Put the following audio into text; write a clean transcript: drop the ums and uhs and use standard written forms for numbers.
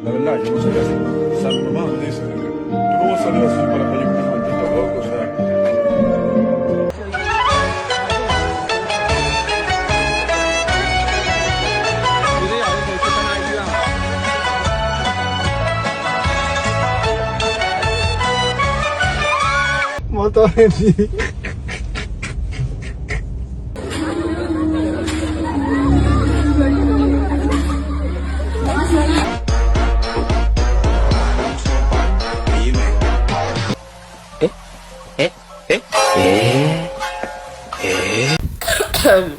la verdad, yo no sabía si San Román dice, tú no vas a salir así para la calle con un maldito loco, o sea. Motorenci. Eh?